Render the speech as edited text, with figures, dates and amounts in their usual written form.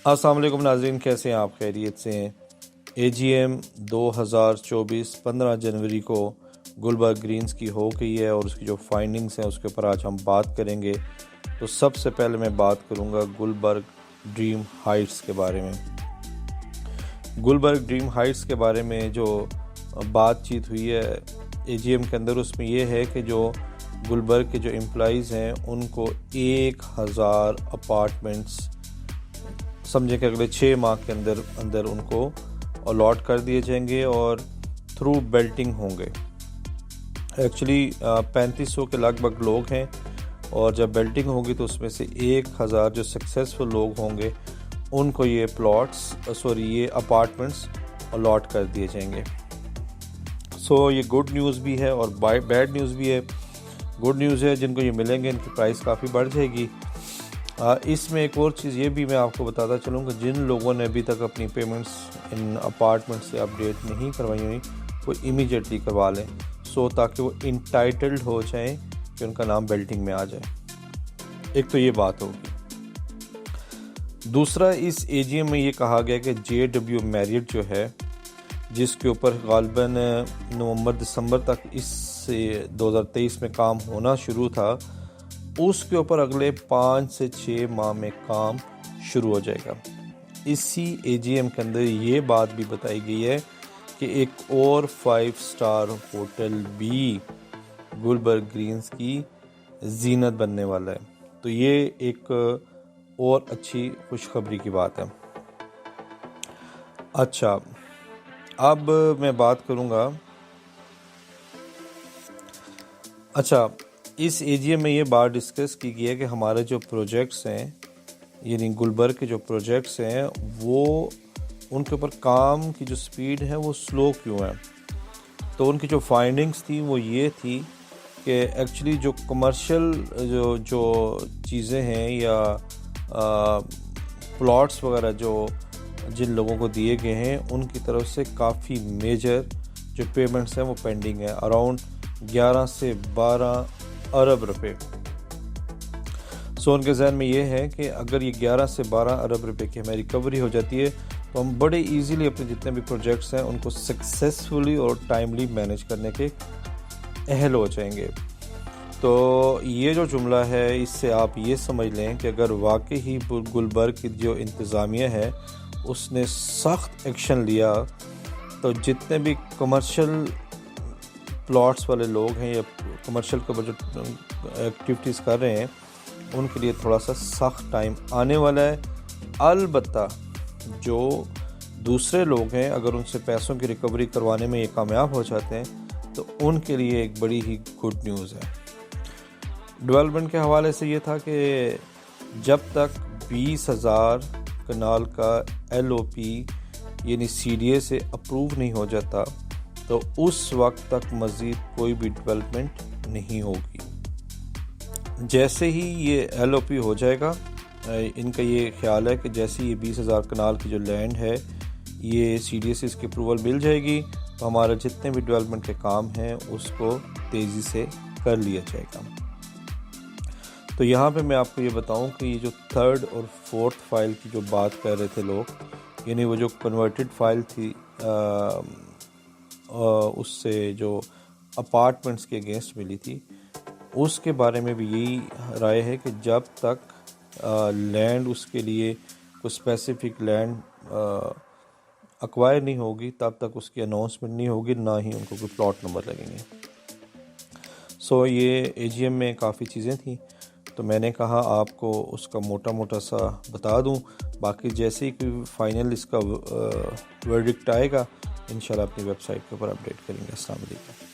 السلام علیکم ناظرین، کیسے ہیں آپ؟ خیریت سے ہیں؟ AGM 2024 15 جنوری کو گلبرگ گرینز کی ہو گئی ہے اور اس کی جو فائنڈنگز ہیں اس کے اوپر آج ہم بات کریں گے۔ تو سب سے پہلے میں بات کروں گا گلبرگ ڈریم ہائٹس کے بارے میں۔ گلبرگ ڈریم ہائٹس کے بارے میں جو بات چیت ہوئی ہے AGM کے اندر، اس میں یہ ہے کہ جو گلبرگ کے جو امپلائیز ہیں ان کو 1000 اپارٹمنٹس سمجھیں کہ اگلے 6 ماہ کے اندر ان کو الاٹ کر دیے جائیں گے اور تھرو بیلٹنگ ہوں گے۔ ایکچولی 3500 کے لگ بھگ لوگ ہیں، اور جب بیلٹنگ ہوگی تو اس میں سے 1000 جو سکسیسفل لوگ ہوں گے ان کو یہ اپارٹمنٹس الاٹ کر دیے جائیں گے۔ یہ گڈ نیوز بھی ہے اور بیڈ نیوز بھی ہے۔ گڈ نیوز ہے جن کو یہ ملیں گے ان کی پرائس کافی بڑھ جائے گی۔ اس میں ایک اور چیز یہ بھی میں آپ کو بتاتا چلوں کہ جن لوگوں نے ابھی تک اپنی پیمنٹس ان اپارٹمنٹ سے اپڈیٹ نہیں کروائی ہوئی وہ امیجیٹلی کروا لیں، تاکہ وہ انٹائٹلڈ ہو جائیں کہ ان کا نام بیلٹنگ میں آ جائے۔ ایک تو یہ بات ہوگی۔ دوسرا، اس AGM میں یہ کہا گیا کہ JW میریٹ جو ہے، جس کے اوپر غالباً نومبر دسمبر تک اس سے 2023 میں کام ہونا شروع تھا، اس کے اوپر اگلے 5 سے 6 ماہ میں کام شروع ہو جائے گا۔ اسی AGM کے اندر یہ بات بھی بتائی گئی ہے کہ ایک اور 5 اسٹار ہوٹل بھی گلبرگ گرینز کی زینت بننے والا ہے۔ تو یہ ایک اور اچھی خوشخبری کی بات ہے۔ اچھا، اب میں بات کروں گا۔ اس AGM میں یہ بات ڈسکس کی گئی ہے کہ ہمارے جو پروجیکٹس ہیں، یعنی گلبرگ کے جو پروجیکٹس ہیں، وہ ان کے اوپر کام کی جو سپیڈ ہے وہ سلو کیوں ہے۔ تو ان کی جو فائنڈنگز تھی وہ یہ تھی کہ ایکچولی جو کمرشل جو چیزیں ہیں یا پلاٹس وغیرہ جو جن لوگوں کو دیے گئے ہیں ان کی طرف سے کافی میجر جو پیمنٹس ہیں وہ پینڈنگ ہے، اراؤنڈ 11 سے 12 ارب روپے۔ ان کے ذہن میں یہ ہے کہ اگر یہ 11 سے 12 ارب روپے کی ہماری ریکوری ہو جاتی ہے تو ہم بڑے ایزیلی اپنے جتنے بھی پروجیکٹس ہیں ان کو سکسیسفلی اور ٹائملی مینیج کرنے کے اہل ہو جائیں گے۔ تو یہ جو جملہ ہے اس سے آپ یہ سمجھ لیں کہ اگر واقعی ہی گلبرگ کی جو انتظامیہ ہے اس نے سخت ایکشن لیا تو جتنے بھی کمرشل پلاٹس والے لوگ ہیں یا کمرشل کے اوپر جو ایکٹیویٹیز کر رہے ہیں ان کے لیے تھوڑا سا سخت ٹائم آنے والا ہے۔ البتہ جو دوسرے لوگ ہیں اگر ان سے پیسوں کی ریکوری کروانے میں یہ کامیاب ہو جاتے ہیں تو ان کے لیے ایک بڑی ہی گڈ نیوز ہے۔ ڈیولپمنٹ کے حوالے سے یہ تھا کہ جب تک 20,000 کنال کا LOP یعنی CDA سے اپروو نہیں ہو جاتا تو اس وقت تک مزید کوئی بھی ڈیولپمنٹ نہیں ہوگی۔ جیسے ہی یہ LOP ہو جائے گا، ان کا یہ خیال ہے کہ جیسے یہ 20,000 کنال کی جو لینڈ ہے یہ CDA سے اس کی اپروول مل جائے گی تو ہمارے جتنے بھی ڈیولپمنٹ کے کام ہیں اس کو تیزی سے کر لیا جائے گا۔ تو یہاں پہ میں آپ کو یہ بتاؤں کہ یہ جو 3rd اور 4th فائل کی جو بات کر رہے تھے لوگ، یعنی وہ جو کنورٹڈ فائل تھی اس سے جو اپارٹمنٹس کے اگینسٹ ملی تھی، اس کے بارے میں بھی یہی رائے ہے کہ جب تک لینڈ اس کے لیے کوئی اسپیسیفک لینڈ اکوائر نہیں ہوگی تب تک اس کی اناؤنسمنٹ نہیں ہوگی، نہ ہی ان کو کوئی پلاٹ نمبر لگیں گے۔ یہ AGM میں کافی چیزیں تھیں تو میں نے کہا آپ کو اس کا موٹا سا بتا دوں، باقی جیسے ہی کوئی فائنل اس کا ورڈکٹ آئے گا انشاءاللہ اپنی ویب سائٹ کے اوپر اپڈیٹ کریں گے۔ السلام علیکم۔